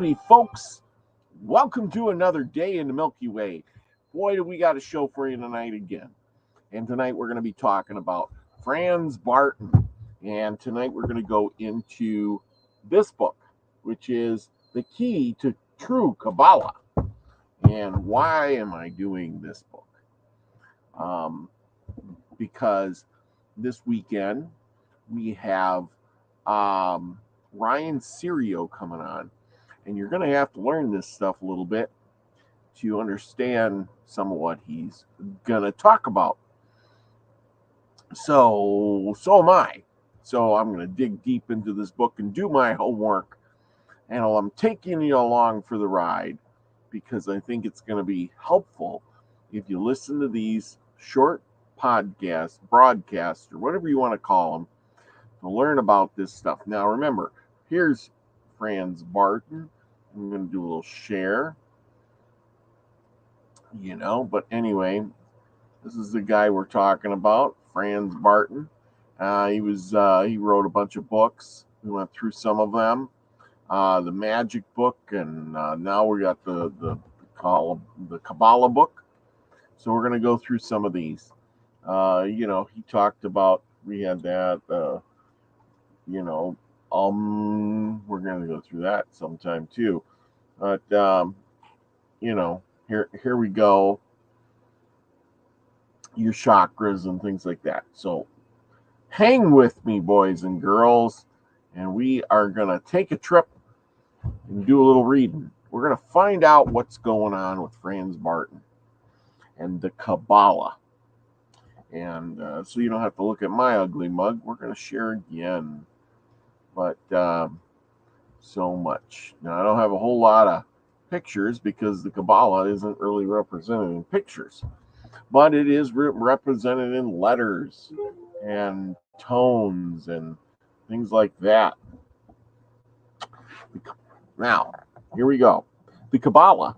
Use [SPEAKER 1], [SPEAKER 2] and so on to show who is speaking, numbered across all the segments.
[SPEAKER 1] Howdy, folks. Welcome to another day in the Milky Way. Boy, do we got a show for you tonight again. And tonight we're going to be talking about Franz Bardon. And tonight we're going to go into this book, which is The Key to True Kabbalah. And why am I doing this book? Because this weekend we have Ryan Serio coming on. And you're going to have to learn this stuff a little bit to understand some of what he's going to talk about. So am I. So I'm going to dig deep into this book and do my homework. And I'm taking you along for the ride because I think it's going to be helpful if you listen to these short podcasts, broadcasts, or whatever you want to call them, to learn about this stuff. Now, remember, here's Franz Bardon. I'm going to do a little share, but anyway, this is the guy we're talking about, Franz Bardon. He wrote a bunch of books. We went through some of them, the magic book, and now we got the Kabbalah book. So we're going to go through some of these. He talked about, we had that, we're going to go through that sometime too. But, here we go. Your chakras and things like that. So hang with me, boys and girls, and we are going to take a trip and do a little reading. We're going to find out what's going on with Franz Bardon and the Kabbalah. And so you don't have to look at my ugly mug. We're going to share again. But so much. Now, I don't have a whole lot of pictures because the Kabbalah isn't really represented in pictures. But it is represented in letters and tones and things like that. Now, here we go. The Kabbalah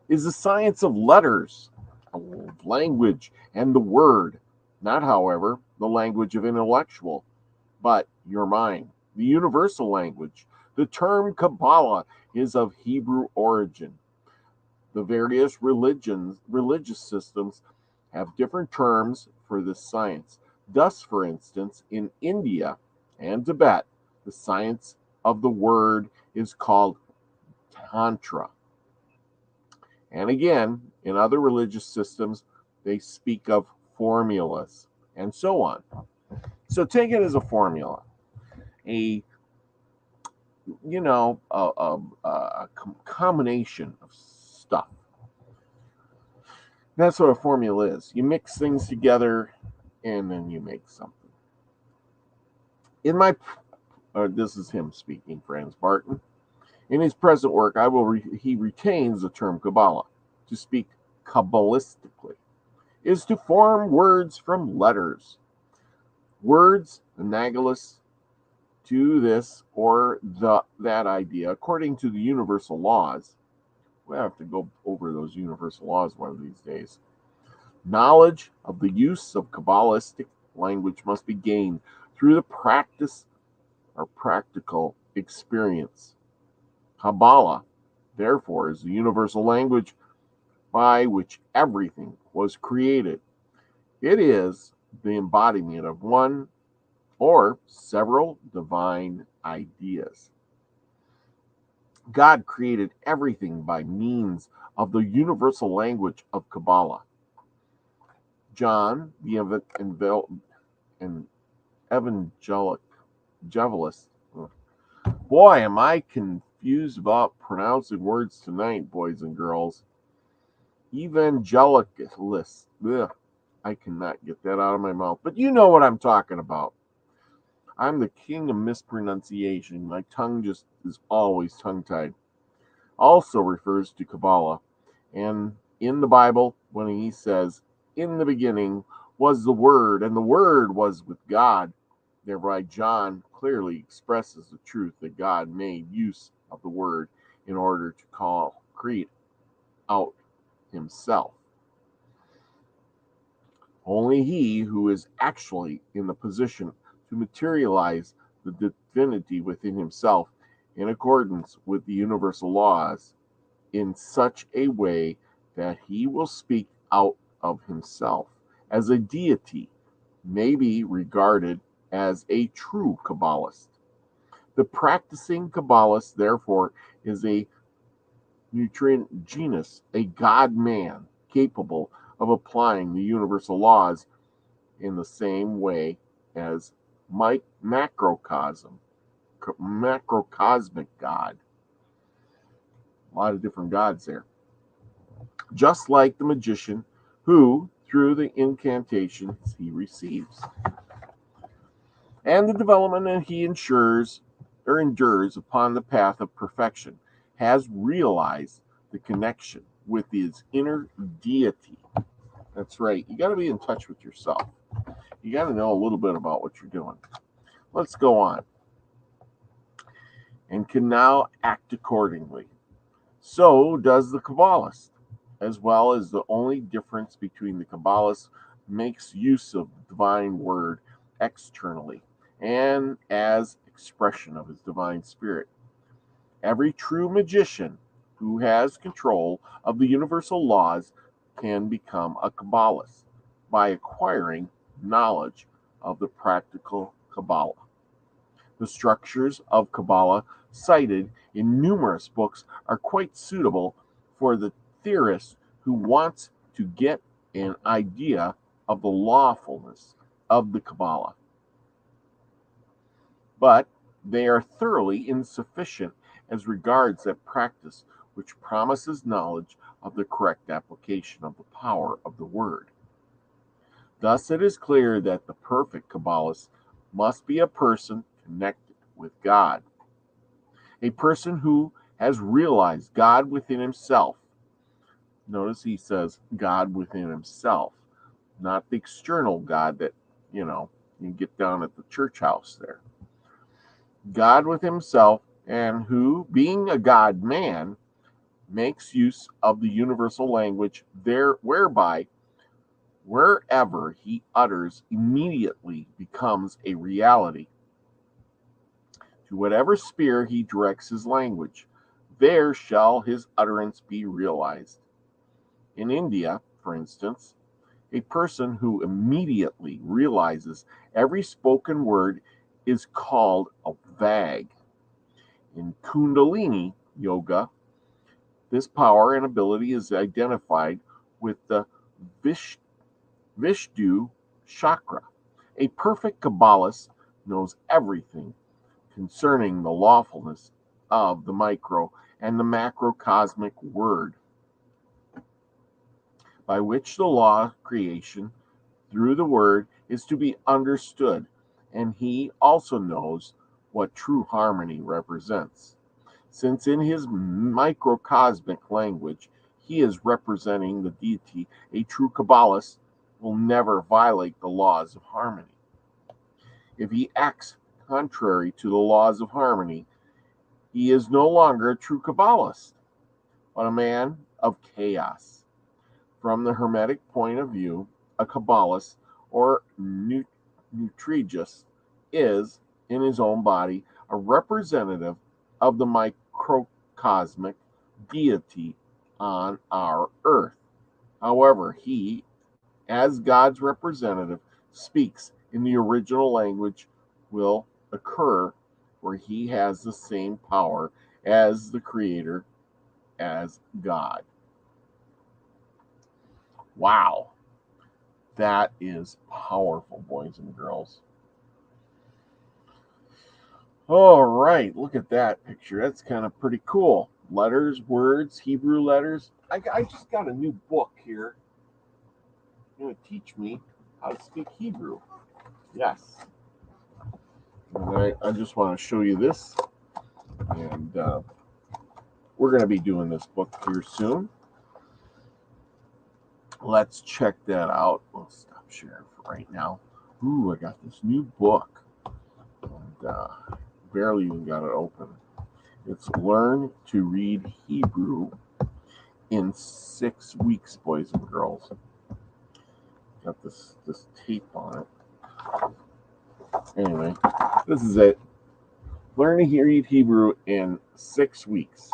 [SPEAKER 1] is the science of letters, of language, and the word. Not, however, the language of intellectual, but your mind. The universal language. The term Kabbalah is of Hebrew origin. The various religious systems have different terms for this science. Thus, for instance, in India and Tibet, the science of the word is called Tantra. And again, in other religious systems, they speak of formulas and so on. So take it as a formula. A combination of stuff. That's what a formula is. You mix things together and then you make something. This is him speaking, Franz Bardon. In his present work, he retains the term Kabbalah. To speak Kabbalistically is to form words from letters. Words analogous to this or that idea, according to the universal laws. We'll have to go over those universal laws one of these days. Knowledge of the use of Kabbalistic language must be gained through the practice or practical experience. Kabbalah, therefore, is the universal language by which everything was created. It is the embodiment of one or several divine ideas. God created everything by means of the universal language of Kabbalah. John, the evangelist. Boy, am I confused about pronouncing words tonight, boys and girls. Evangelist. I cannot get that out of my mouth. But you know what I'm talking about. I'm the king of mispronunciation. My tongue just is always tongue-tied. Also refers to Kabbalah. And in the Bible, when he says, in the beginning was the Word, and the Word was with God, thereby John clearly expresses the truth that God made use of the Word in order to create out himself. Only he who is actually in the position to materialize the divinity within himself in accordance with the universal laws in such a way that he will speak out of himself as a deity may be regarded as a true Kabbalist. The practicing Kabbalist, therefore, is a nutrient genus, a God man capable of applying the universal laws in the same way as macrocosmic God. A lot of different gods there. Just like the magician who, through the incantations he receives, and the development that he endures upon the path of perfection, has realized the connection with his inner deity. That's right. You got to be in touch with yourself. You got to know a little bit about what you're doing. Let's go on. And can now act accordingly. So does the Kabbalist, as well as the only difference between the Kabbalist makes use of the divine word externally and as expression of his divine spirit. Every true magician who has control of the universal laws can become a Kabbalist by acquiring knowledge of the practical Kabbalah. The structures of Kabbalah cited in numerous books are quite suitable for the theorist who wants to get an idea of the lawfulness of the Kabbalah. But they are thoroughly insufficient as regards that practice which promises knowledge of the correct application of the power of the word. Thus it is clear that the perfect Kabbalist must be a person connected with God, a person who has realized God within himself. Notice he says God within himself, not the external God that, you get down at the church house there. God with himself, and who, being a God man, makes use of the universal language there, whereby wherever he utters immediately becomes a reality. To whatever sphere he directs his language, there shall his utterance be realized. In India, for instance, a person who immediately realizes every spoken word is called a vag. In Kundalini Yoga, this power and ability is identified with the Vishnu chakra. A perfect Kabbalist knows everything concerning the lawfulness of the micro and the macrocosmic word, by which the law of creation through the word is to be understood, and he also knows what true harmony represents, since in his microcosmic language he is representing the deity. A true Kabbalist will never violate the laws of harmony. If he acts contrary to the laws of harmony, he is no longer a true Kabbalist, but a man of chaos. From the hermetic point of view, a Kabbalist or nutrigist is, in his own body, a representative of the microcosmic deity on our earth. However, he, as God's representative, speaks in the original language will occur where he has the same power as the Creator, as God. Wow. That is powerful, boys and girls. All right, look at that picture. That's kind of pretty cool. Letters, words, Hebrew letters. I just got a new book here. It's going to teach me how to speak Hebrew. Yes. And I just want to show you this. And we're going to be doing this book here soon. Let's check that out. We'll stop sharing for right now. Ooh, I got this new book. And barely even got it open. It's Learn to Read Hebrew in 6 weeks, boys and girls. Got this tape on it. Anyway, this is it. Learn to read Hebrew in 6 weeks.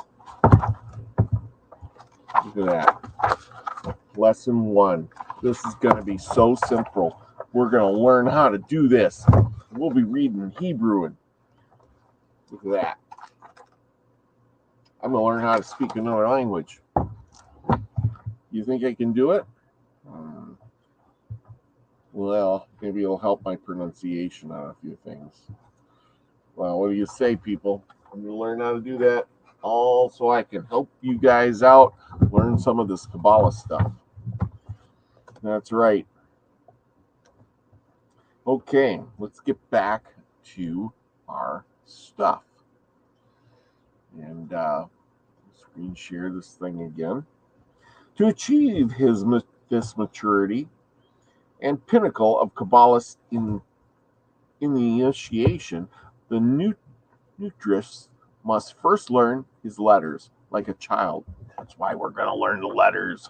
[SPEAKER 1] Look at that. Lesson 1. This is going to be so simple. We're going to learn how to do this. We'll be reading Hebrew. And look at that. I'm going to learn how to speak another language. You think I can do it? Well, maybe it'll help my pronunciation on a few things. Well, what do you say, people? I'm going to learn how to do that all so I can help you guys out, learn some of this Kabbalah stuff. That's right. Okay, let's get back to our stuff. And screen share this thing again. To achieve this maturity and pinnacle of Kabbalist in the initiation, the nutrist must first learn his letters like a child. That's why we're going to learn the letters.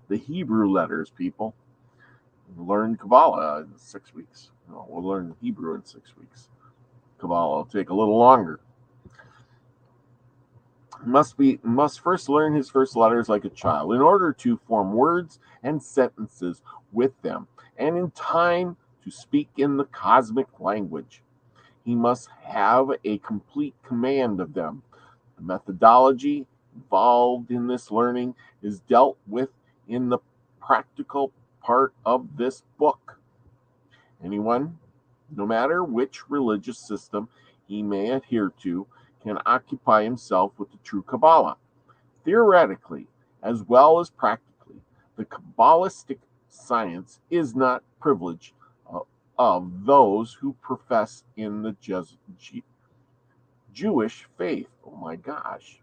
[SPEAKER 1] The Hebrew letters, people. We'll learn Kabbalah in 6 weeks. No, we'll learn Hebrew in 6 weeks. Kabbalah will take a little longer. Must first learn his first letters like a child in order to form words and sentences with them, and in time to speak in the cosmic language. He must have a complete command of them. The methodology involved in this learning is dealt with in the practical part of this book. Anyone, no matter which religious system he may adhere to, can occupy himself with the true Kabbalah. Theoretically, as well as practically, the Kabbalistic science is not privilege of those who profess in the Jewish faith. Oh my gosh.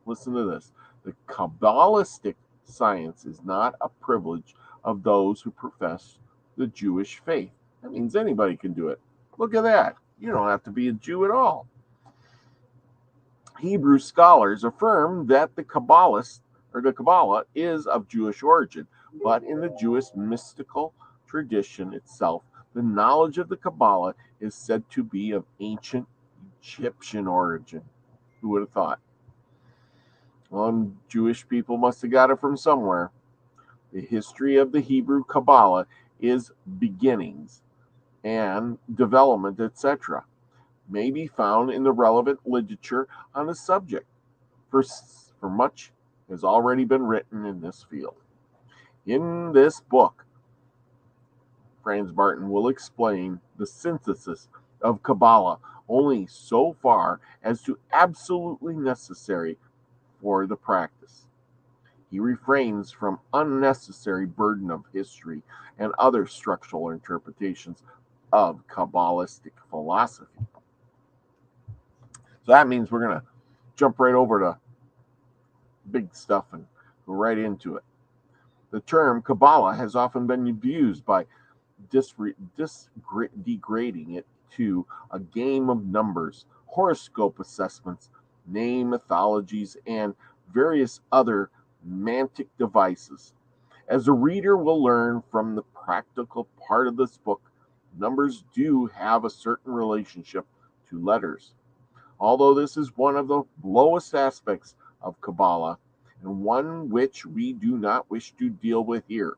[SPEAKER 1] Listen to this. The Kabbalistic science is not a privilege of those who profess the Jewish faith. That means anybody can do it. Look at that. You don't have to be a Jew at all. Hebrew scholars affirm that the Kabbalah is of Jewish origin, but in the Jewish mystical tradition itself, the knowledge of the Kabbalah is said to be of ancient Egyptian origin. Who would have thought? Well, Jewish people must have got it from somewhere. The history of the Hebrew Kabbalah is beginnings and development, etc. may be found in the relevant literature on the subject, for much has already been written in this field. In this book, Franz Bardon will explain the synthesis of Kabbalah only so far as to absolutely necessary for the practice. He refrains from unnecessary burden of history and other structural interpretations of Kabbalistic philosophy. So that means we're going to jump right over to big stuff and go right into it. The term Kabbalah has often been abused by degrading it to a game of numbers, horoscope assessments, name mythologies, and various other semantic devices. As the reader will learn from the practical part of this book, numbers do have a certain relationship to letters. Although this is one of the lowest aspects of Kabbalah, and one which we do not wish to deal with here.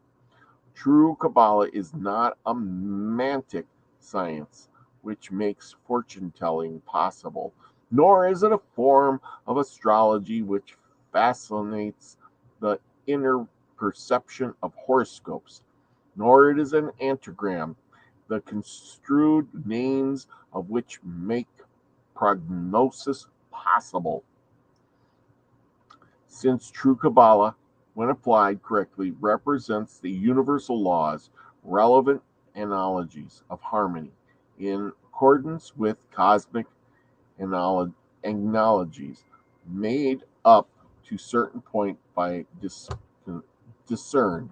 [SPEAKER 1] True Kabbalah is not a semantic science which makes fortune-telling possible, nor is it a form of astrology which fascinates the inner perception of horoscopes, nor it is an anagram, the construed names of which make prognosis possible. Since true Kabbalah, when applied correctly, represents the universal laws, relevant analogies of harmony, in accordance with cosmic analogies, made up to certain point by discerned.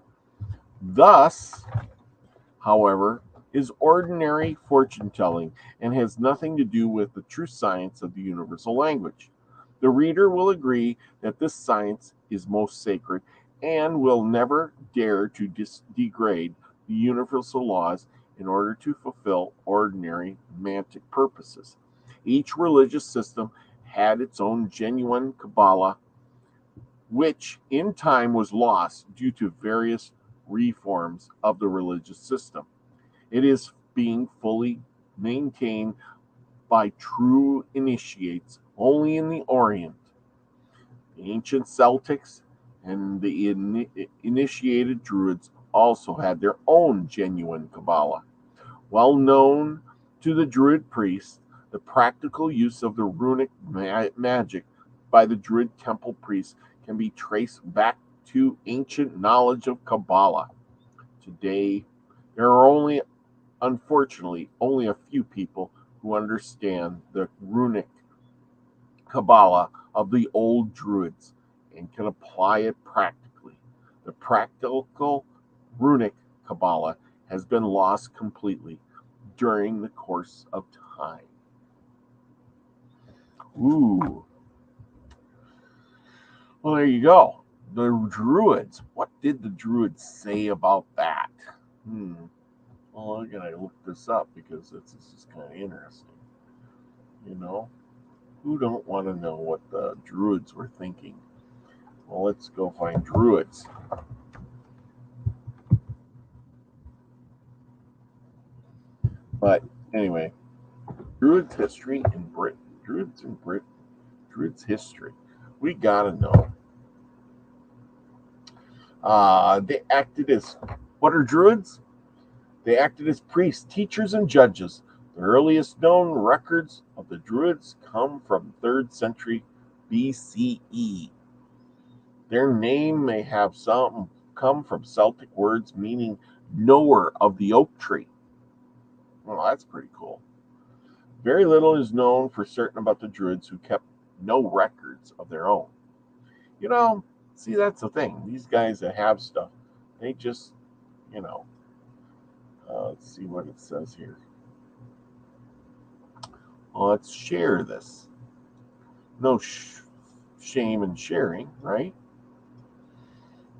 [SPEAKER 1] Thus, however, is ordinary fortune-telling and has nothing to do with the true science of the universal language. The reader will agree that this science is most sacred and will never dare to degrade the universal laws in order to fulfill ordinary romantic purposes. Each religious system had its own genuine Kabbalah, which in time was lost due to various reforms of the religious system. It is being fully maintained by true initiates only in the Orient. The ancient Celtics and the initiated Druids also had their own genuine Kabbalah. Well known to the Druid priests, the practical use of the runic magic by the Druid temple priests can be traced back to ancient knowledge of Kabbalah. Today, there are unfortunately, only a few people who understand the runic Kabbalah of the old Druids and can apply it practically. The practical runic Kabbalah has been lost completely during the course of time. Ooh. Well, there you go. The Druids. What did the Druids say about that? Well, I'm going to look this up because this is kind of interesting. You know, who don't want to know what the Druids were thinking? Well, let's go find Druids. But anyway, Druids history in Britain. Druids in Britain. Druids history. We gotta know. They acted as, what are Druids? They acted as priests, teachers, and judges. The earliest known records of the Druids come from 3rd century BCE. Their name may have come from Celtic words meaning knower of the oak tree. Well, that's pretty cool. Very little is known for certain about the Druids who kept no records of their own. You know, see, that's the thing. These guys that have stuff, they just, let's see what it says here. Well, let's share this. No shame in sharing, right?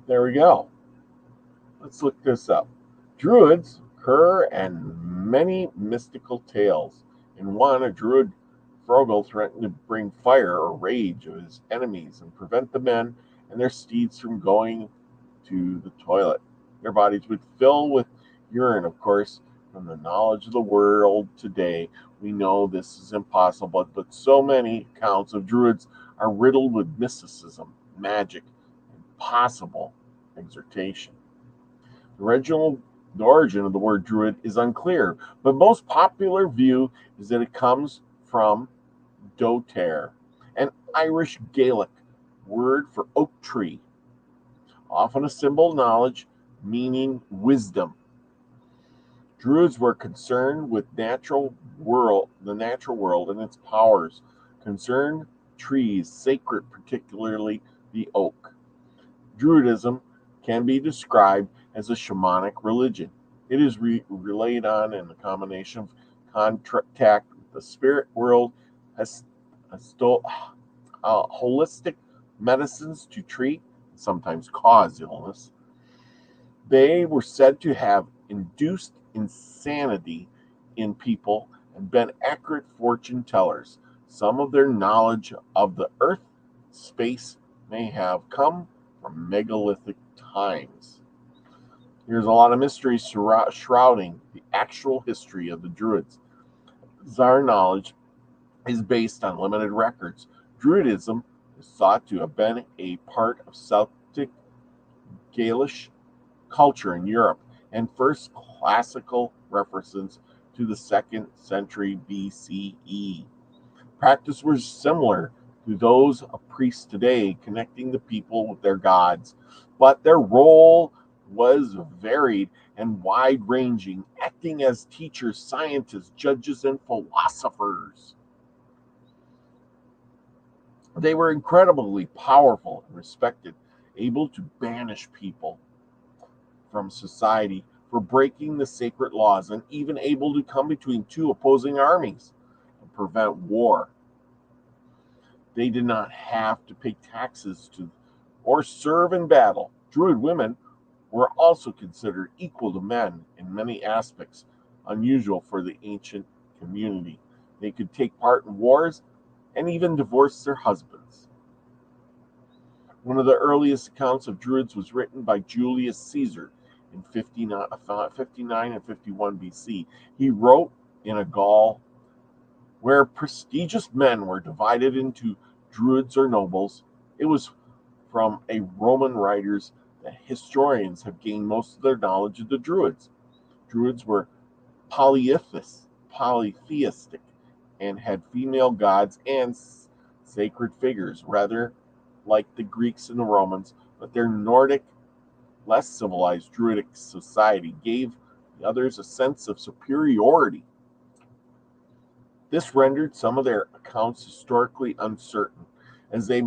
[SPEAKER 1] There we go. Let's look this up. Druids occur in many mystical tales. In one, a Druid Frogel threatened to bring fire or rage of his enemies and prevent the men and their steeds from going to the toilet. Their bodies would fill with urine, of course. From the knowledge of the world today, we know this is impossible, but so many accounts of Druids are riddled with mysticism, magic, and possible exhortation. The origin of the word Druid is unclear, but most popular view is that it comes from doter, an Irish Gaelic word for oak tree, often a symbol of knowledge, meaning wisdom. Druids were concerned with the natural world and its powers, concerned trees, sacred, particularly the oak. Druidism can be described as a shamanic religion. It is relied on in a combination of contact with the spirit world, holistic medicines to treat, sometimes cause illness. They were said to have induced insanity in people and been accurate fortune tellers. Some of their knowledge of the earth space may have come from megalithic times. Here's a lot of mysteries shrouding the actual history of the Druids. Our knowledge is based on limited records. Druidism is thought to have been a part of Celtic Gaelic culture in Europe, and first classical references to the 2nd century BCE. Practice was similar to those of priests today, connecting the people with their gods, but their role was varied and wide-ranging, acting as teachers, scientists, judges, and philosophers. They were incredibly powerful and respected, able to banish people from society for breaking the sacred laws, and even able to come between two opposing armies and prevent war. They did not have to pay taxes to or serve in battle. Druid women were also considered equal to men in many aspects. unusual for the ancient community. They could take part in wars and even divorce their husbands. One of the earliest accounts of Druids was written by Julius Caesar in 59 and 51 BC. He wrote in a Gaul where prestigious men were divided into Druids or nobles. It was from a Roman writers that historians have gained most of their knowledge of the Druids. Druids were polytheistic, and had female gods and sacred figures, rather like the Greeks and the Romans, but their Nordic, less civilized Druidic society gave the others a sense of superiority. This rendered some of their accounts historically uncertain, as they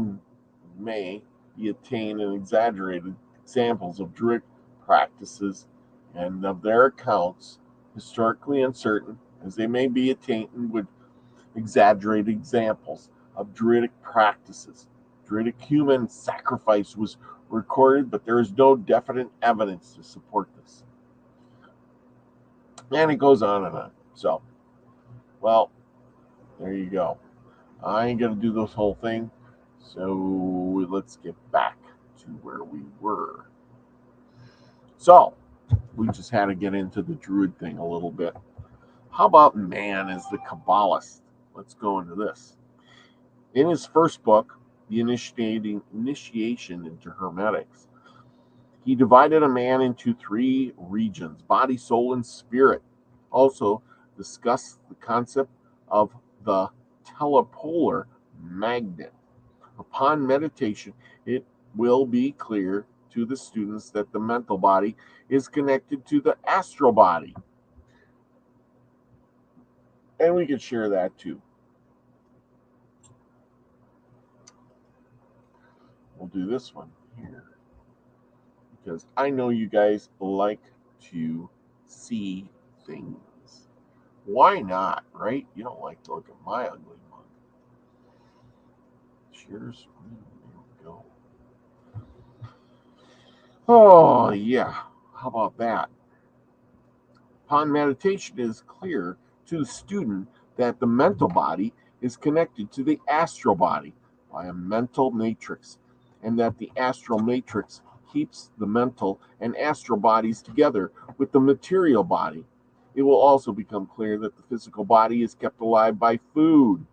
[SPEAKER 1] may be attained and exaggerated examples of Druidic practices, and of their accounts historically uncertain, as they may be attained with exaggerated examples of Druidic practices. Druidic human sacrifice was recorded, but there is no definite evidence to support this. And it goes on and on. So, well, there you go. I ain't going to do this whole thing, so let's get back to where we were. So, we just had to get into the Druid thing a little bit. How about man as the Kabbalist? Let's go into this. In his first book, The Initiation into Hermetics, he divided a man into three regions: body, soul, and spirit. Also discussed the concept of the telepolar magnet. Upon meditation, it will be clear to the students that the mental body is connected to the astral body. And we can share that too. We'll do this one here, because I know you guys like to see things. Why not, right? You don't like to look at my ugly mug. Share screen. There we go. Oh, yeah. How about that? Upon meditation, it is clear to the student that the mental body is connected to the astral body by a mental matrix, and that the astral matrix keeps the mental and astral bodies together with the material body. It will also become clear that the physical body is kept alive by food,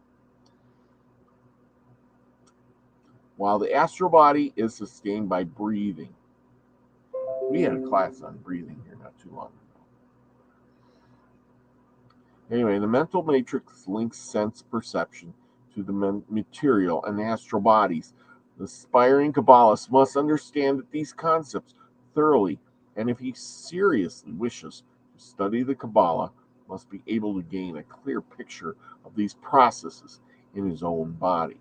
[SPEAKER 1] while the astral body is sustained by breathing. We had a class on breathing here not too long ago. Anyway, the mental matrix links sense perception to the material and astral bodies. The aspiring Kabbalist must understand that these concepts thoroughly, and if he seriously wishes to study the Kabbalah, must be able to gain a clear picture of these processes in his own body.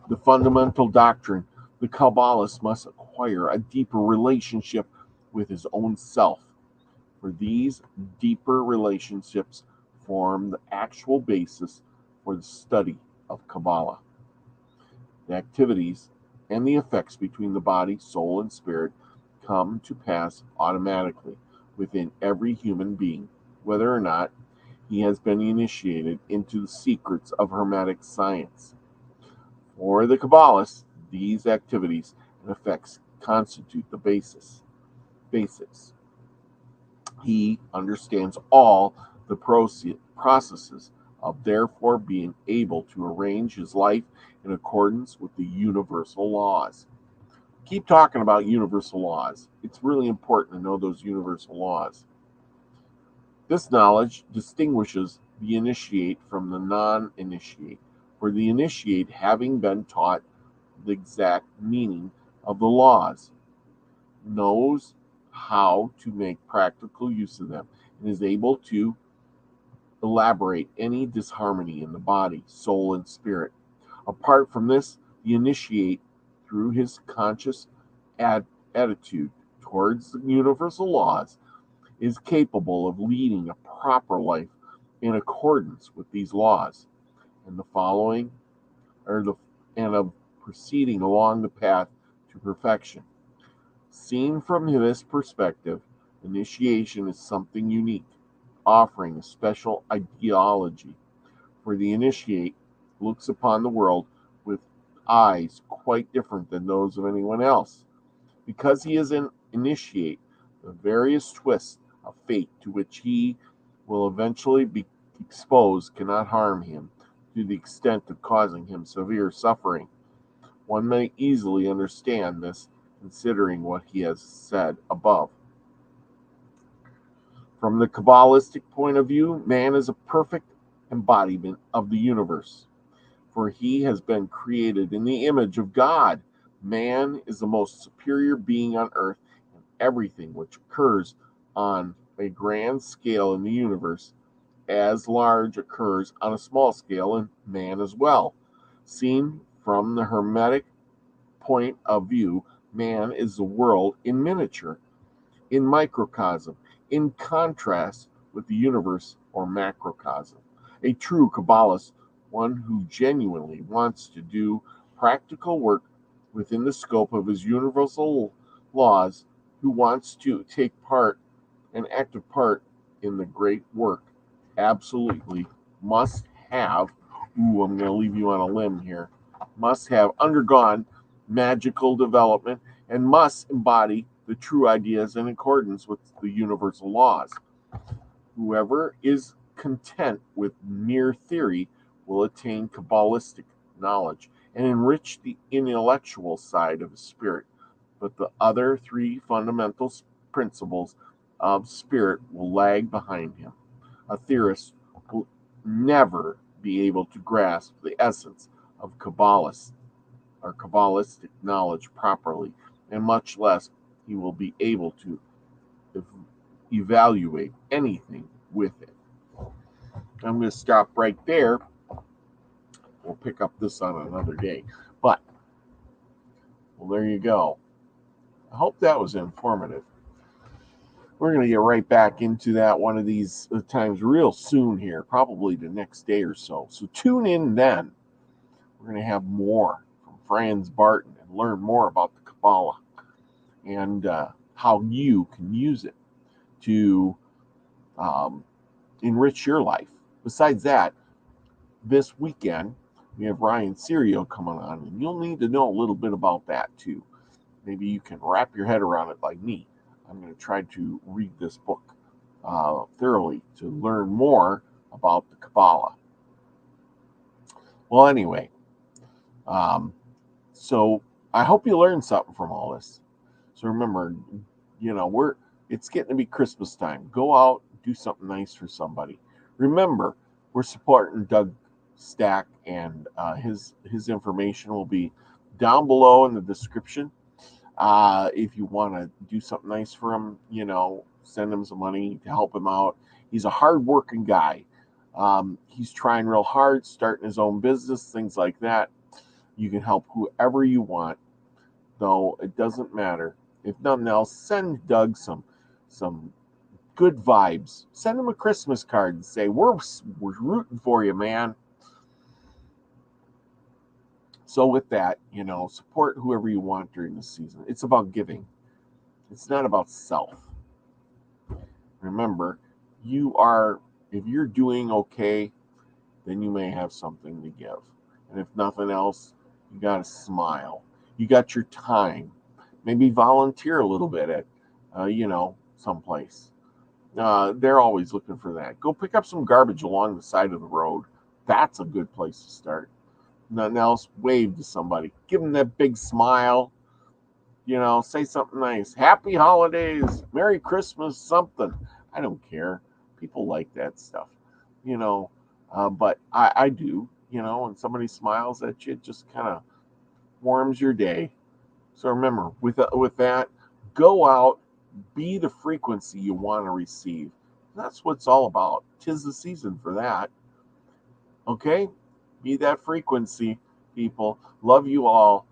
[SPEAKER 1] The fundamental doctrine: the Kabbalist must acquire a deeper relationship with his own self, for these deeper relationships form the actual basis for the study of Kabbalah. The activities and the effects between the body, soul, and spirit come to pass automatically within every human being, whether or not he has been initiated into the secrets of hermetic science. For the Kabbalists, these activities and effects constitute the basics. He understands all the processes of therefore being able to arrange his life in accordance with the universal laws. Keep talking about universal laws. It's really important to know those universal laws. This knowledge distinguishes the initiate from the non-initiate, for the initiate, having been taught the exact meaning of the laws, knows how to make practical use of them, and is able to elaborate any disharmony in the body, soul, and spirit. Apart from this, the initiate, through his conscious attitude towards the universal laws, is capable of leading a proper life in accordance with these laws, and of proceeding along the path to perfection. Seen from this perspective, initiation is something unique. offering a special ideology, for the initiate looks upon the world with eyes quite different than those of anyone else. Because he is an initiate, the various twists of fate to which he will eventually be exposed cannot harm him to the extent of causing him severe suffering. One may easily understand this, considering what he has said above. From the Kabbalistic point of view, man is a perfect embodiment of the universe, for he has been created in the image of God. Man is the most superior being on earth, and everything which occurs on a grand scale in the universe, as large, occurs on a small scale in man as well. Seen from the hermetic point of view, man is the world in miniature, in microcosm, in contrast with the universe or macrocosm. A true Kabbalist, one who genuinely wants to do practical work within the scope of his universal laws, who wants to take part, an active part in the great work, absolutely must have, I'm going to leave you on a limb here, must have undergone magical development and must embody the true ideas in accordance with the universal laws. Whoever is content with mere theory will attain Kabbalistic knowledge and enrich the intellectual side of his spirit, but the other three fundamental principles of spirit will lag behind him. A theorist will never be able to grasp the essence of Kabbalah or Kabbalistic knowledge properly, and much less he will be able to evaluate anything with it. I'm going to stop right there. We'll pick up this on another day. But, well, there you go. I hope that was informative. We're going to get right back into that one of these times real soon here, probably the next day or so. So tune in then. We're going to have more from Franz Bardon and learn more about the Kabbalah and how you can use it to enrich your life. Besides that, this weekend we have Ryan Serio coming on, and you'll need to know a little bit about that too. Maybe you can wrap your head around it like me. I'm going to try to read this book thoroughly to learn more about the Kabbalah. Well, anyway, so I hope you learned something from all this. So remember, it's getting to be Christmas time. Go out, do something nice for somebody. Remember, we're supporting Doug Stack, and his information will be down below in the description. If you want to do something nice for him, send him some money to help him out. He's a hard-working guy. He's trying real hard, starting his own business, things like that. You can help whoever you want, though it doesn't matter. If nothing else, send Doug some good vibes. Send him a Christmas card and say, we're rooting for you, man. So with that, support whoever you want during the season. It's about giving. It's not about self. Remember, if you're doing okay, then you may have something to give. And if nothing else, you got to smile. You got your time. Maybe volunteer a little bit at, someplace. They're always looking for that. Go pick up some garbage along the side of the road. That's a good place to start. Nothing else, wave to somebody. Give them that big smile. Say something nice. Happy holidays. Merry Christmas, something. I don't care. People like that stuff. But I do. When somebody smiles at you, it just kind of warms your day. So remember, with that, go out, be the frequency you want to receive. That's what it's all about. 'Tis the season for that. Okay? Be that frequency, people. Love you all.